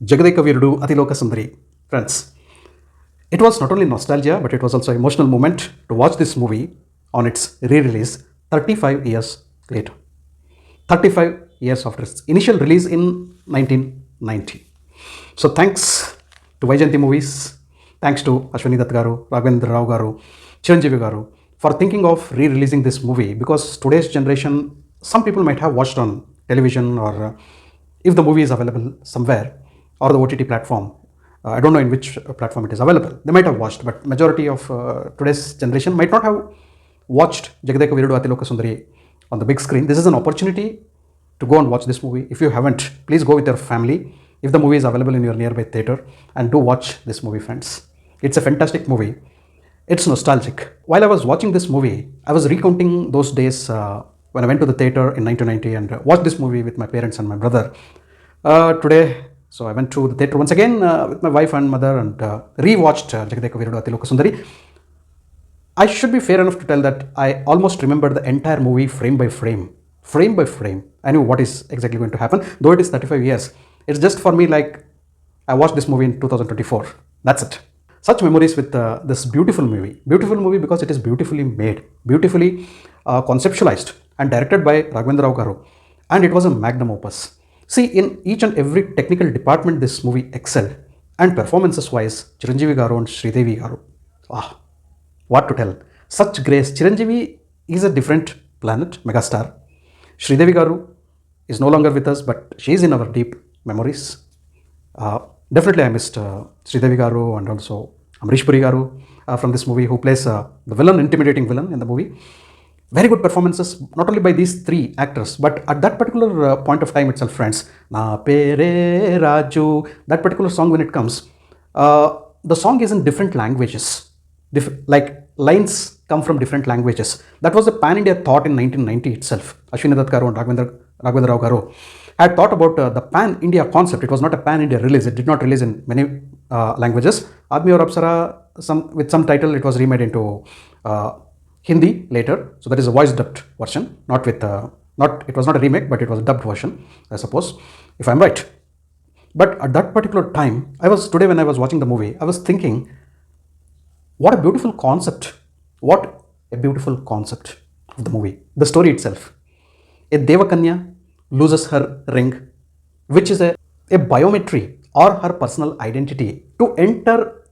JAGADEKA VEERUDU ATHILOKA SUNDARI. Friends, it was not only nostalgia, but it was also an emotional moment to watch this movie on its re-release 35 years later. 35 years after its initial release in 1990. So thanks to Vaijayanti Movies, thanks to Ashwani Dutt garu, Raghavendra Rao garu, Chiranjeevi garu for thinking of re-releasing this movie, because today's generation, some people might have watched on television, or if the movie is available somewhere or the OTT platform, I don't know in which platform it is available, they might have watched, but majority of today's generation might not have watched Jagadeka Veerudu Athiloka Sundari on the big screen. This is an opportunity to go and watch this movie. If you haven't, please go with your family if the movie is available in your nearby theater, and do watch this movie, friends. It's a fantastic movie. It's nostalgic. While I was watching this movie, I was recounting those days when I went to the theater in 1990 and watched this movie with my parents and my brother. Today, so I went to the theater once again with my wife and mother and re-watched Jagadeka Veerudu Athiloka Sundari. I should be fair enough to tell that I almost remembered the entire movie frame by frame. Frame by frame. I knew what is exactly going to happen, though it is 35 years. It's just for me like I watched this movie in 2024. That's it. Such memories with this beautiful movie. Beautiful movie because it is beautifully made, beautifully conceptualized and directed by Raghavendra Rao garu. And it was a magnum opus. See, in each and every technical department this movie excelled. And performances wise, Chiranjeevi garu and Sridevi garu. Ah, what to tell. Such grace. Chiranjeevi is a different planet, megastar. Sridevi garu is no longer with us, but she is in our deep memories. Definitely I missed Sridevi garu and also Amrish Puri garu from this movie, who plays the villain, intimidating villain in the movie. Very good performances, not only by these three actors, but at that particular point of time itself, friends. Na Pere Raju, that particular song when it comes, the song is in different languages. Like lines come from different languages. That was a pan-India thought in 1990 itself. Ashwani Dutt garu and Raghavendra Rao garu had thought about the pan-India concept. It was not a pan-India release. It did not release in many languages. Aadmi Aur Apsara, with some title, it was remade into Hindi later. So that is a voice dubbed version, it was not a remake, but it was a dubbed version, I suppose, if I'm right. But at that particular time, today when I was watching the movie, I was thinking, what a beautiful concept. What a beautiful concept of the movie. The story itself. A Devakanya loses her ring, which is a biometry or her personal identity to enter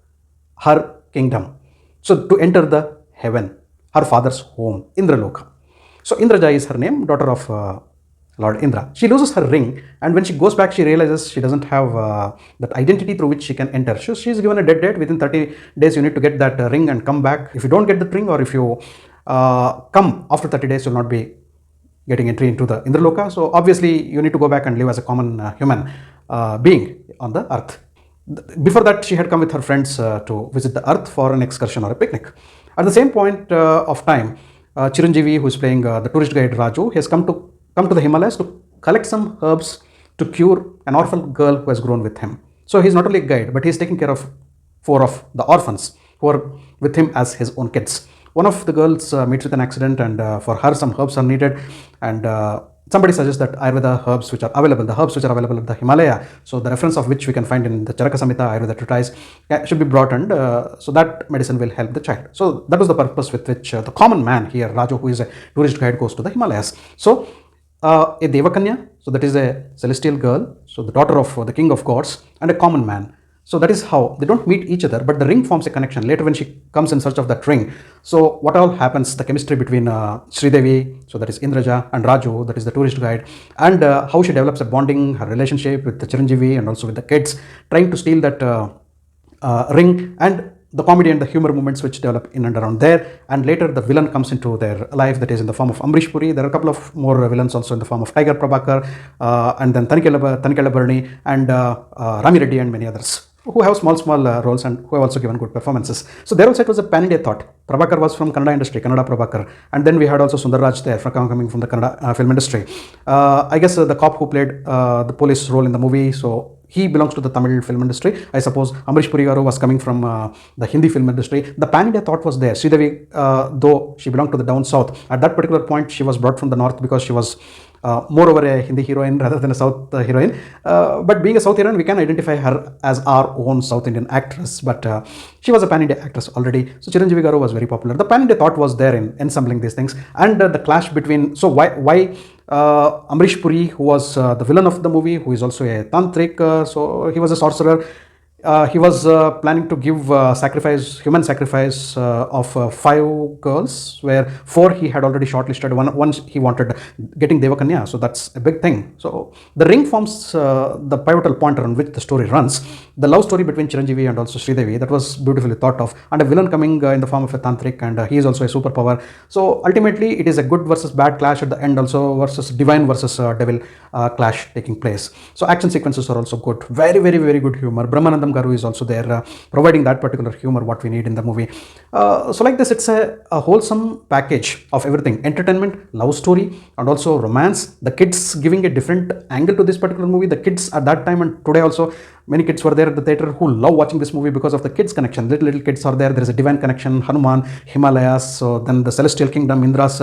her kingdom. So to enter the heaven, her father's home, Indraloka. So Indraja is her name, daughter of Lord Indra. She loses her ring, and when she goes back, she realizes she doesn't have that identity through which she can enter. So she's given a dead date. Within 30 days, you need to get that ring and come back. If you don't get the ring, or if you come after 30 days, you'll not be getting entry into the Indraloka. So obviously, you need to go back and live as a common human being on the earth. Before that, she had come with her friends to visit the earth for an excursion or a picnic. At the same point of time, Chiranjeevi, who is playing the tourist guide Raju, has come to the Himalayas to collect some herbs to cure an orphan girl who has grown with him. So he's not only a guide, but he's taking care of 4 of the orphans who are with him as his own kids. One of the girls meets with an accident, and for her some herbs are needed, and somebody suggests that Ayurveda herbs which are available, the herbs which are available at the Himalaya, so the reference of which we can find in the Charaka Samhita Ayurveda treatise, should be brought, and so that medicine will help the child. So that was the purpose with which the common man here, Raju, who is a tourist guide, goes to the Himalayas. So a Devakanya, so that is a celestial girl, so the daughter of the king of gods, and a common man. So that is how they don't meet each other, but the ring forms a connection. Later when she comes in search of that ring, so what all happens, the chemistry between Sridevi, so that is Indraja, and Raju, that is the tourist guide, and how she develops a bonding, her relationship with the Chiranjeevi and also with the kids, trying to steal that ring, and the comedy and the humor moments which develop in and around there. And later the villain comes into their life, that is in the form of Amrish Puri. There are a couple of more villains also in the form of Tiger Prabhakar, and then Tanikela Bharani, and Rami Reddy, and many others, who have small roles and who have also given good performances. So there also it was a pan-India thought. Prabhakar was from Kannada industry, Kannada Prabhakar, and then we had also Sundaraj there coming from the Kannada film industry. I guess the cop who played the police role in the movie, so he belongs to the Tamil film industry. I suppose Amrish Puri garu was coming from the Hindi film industry. The pan-India thought was there. Sridevi, though she belonged to the down south, at that particular point she was brought from the north because she was moreover a Hindi heroine rather than a South heroine. But being a South heroine, we can identify her as our own South Indian actress. But she was a pan-India actress already. So Chiranjeevi garu was very popular. The pan-India thought was there in ensembling these things, and the clash between. So why Amrish Puri, who was the villain of the movie, who is also a tantric, so he was a sorcerer. He was planning to give human sacrifice of 5 girls, where 4 he had already shortlisted. One he wanted getting Devakanya, so that's a big thing. So the ring forms the pivotal point around which the story runs. The love story between Chiranjeevi and also Sridevi, that was beautifully thought of, and a villain coming in the form of a tantric, and he is also a superpower. So ultimately, it is a good versus bad clash at the end, also versus divine versus devil clash taking place. So action sequences are also good. Very, very, very good humor. Brahmanandam Garu is also there, providing that particular humor what we need in the movie. So like this, it's a wholesome package of everything: entertainment, love story, and also romance. The kids giving a different angle to this particular movie. The kids at that time and today also, many kids were there at the theater who love watching this movie because of the kids connection. Little kids are there. There is a divine connection. Hanuman, Himalayas, so then the celestial kingdom, Indra's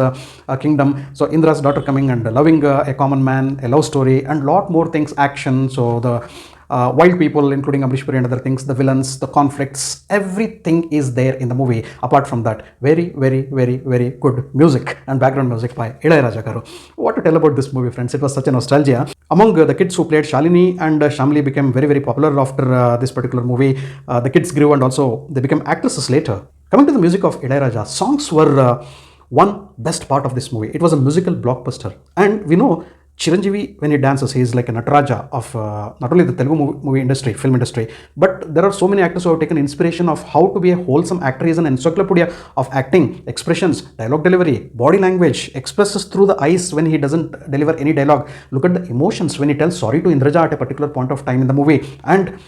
kingdom. So Indra's daughter coming and loving a common man, a love story, and lot more things. Action. So the wild people, including Amrish Puri and other things, the villains, the conflicts, everything is there in the movie. Apart from that, very, very, very, very good music and background music by Ilayaraja Garu. What to tell about this movie, friends? It was such a nostalgia. Among the kids who played Shalini and Shamli became very, very popular after this particular movie. The kids grew and also they became actresses later. Coming to the music of Ilayaraja, songs were one best part of this movie. It was a musical blockbuster, and we know Chiranjeevi, when he dances, he is like a Nataraja of not only the Telugu movie industry, film industry, but there are so many actors who have taken inspiration of how to be a wholesome actor. He is an encyclopedia of acting, expressions, dialogue delivery, body language, expresses through the eyes when he doesn't deliver any dialogue. Look at the emotions when he tells sorry to Indraja at a particular point of time in the movie, and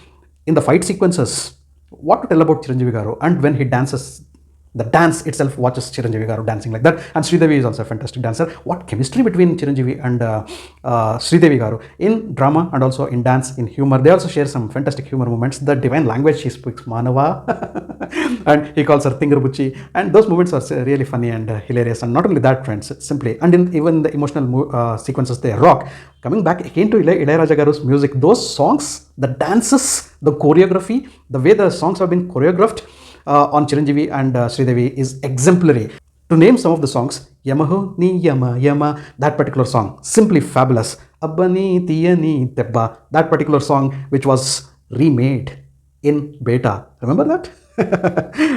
in the fight sequences. What to tell about Chiranjeevi Garu? And when he dances, the dance itself watches Chiranjeevi Garu dancing like that. And Sridevi is also a fantastic dancer. What chemistry between Chiranjeevi and Sridevi Garu in drama and also in dance, in humor. They also share some fantastic humor moments. The divine language she speaks, Manava, and he calls her Tingarbuchi. And those moments are really funny and hilarious. And not only that, friends, simply, and even the emotional sequences, they rock. Coming back again to Ilayaraja Garu's music, those songs, the dances, the choreography, the way the songs have been choreographed on Chiranjeevi and Sridevi is exemplary. To name some of the songs, Yamaho Ni Yama Yama, that particular song, simply fabulous. Abbani Tiyani Tebba, that particular song which was remade in beta. Remember that?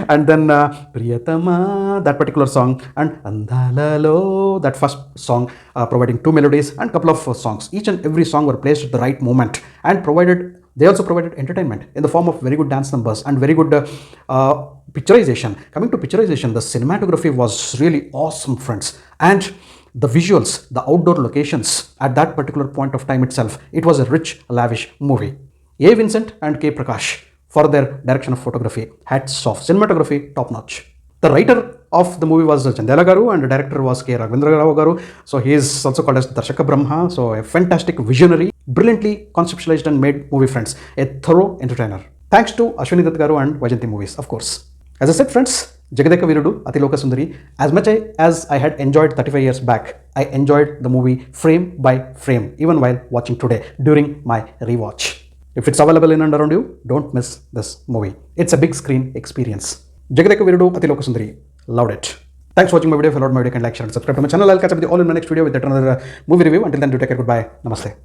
And then Priyatama, that particular song, and Andalalo, that first song, providing 2 melodies and couple of songs. Each and every song were placed at the right moment and they also provided entertainment in the form of very good dance numbers and very good picturization. Coming to picturization, the cinematography was really awesome, friends. And the visuals, the outdoor locations at that particular point of time itself, it was a rich, lavish movie. A. Vincent and K. Prakash, for their direction of photography, hats off. Cinematography, top notch. The writer of the movie was Chandela Garu and the director was K. Raghavendra Rao Garu. So he is also called as Darshaka Brahma. So a fantastic visionary, brilliantly conceptualized and made movie, friends. A thorough entertainer. Thanks to Ashwini Dutt Garu and Vajanti Movies, of course. As I said, friends, Jagadeka Veerudu Athiloka Sundari. As much as I had enjoyed 35 years back, I enjoyed the movie frame by frame, even while watching today during my rewatch. If it's available in and around you, don't miss this movie. It's a big screen experience. Jagadeka Veerudu Athiloka Sundari. Loved it. Thanks for watching my video. If you loved my video, can like, share, and subscribe to my channel. I'll catch up with you all in my next video with another movie review. Until then, do take care. Goodbye. Namaste.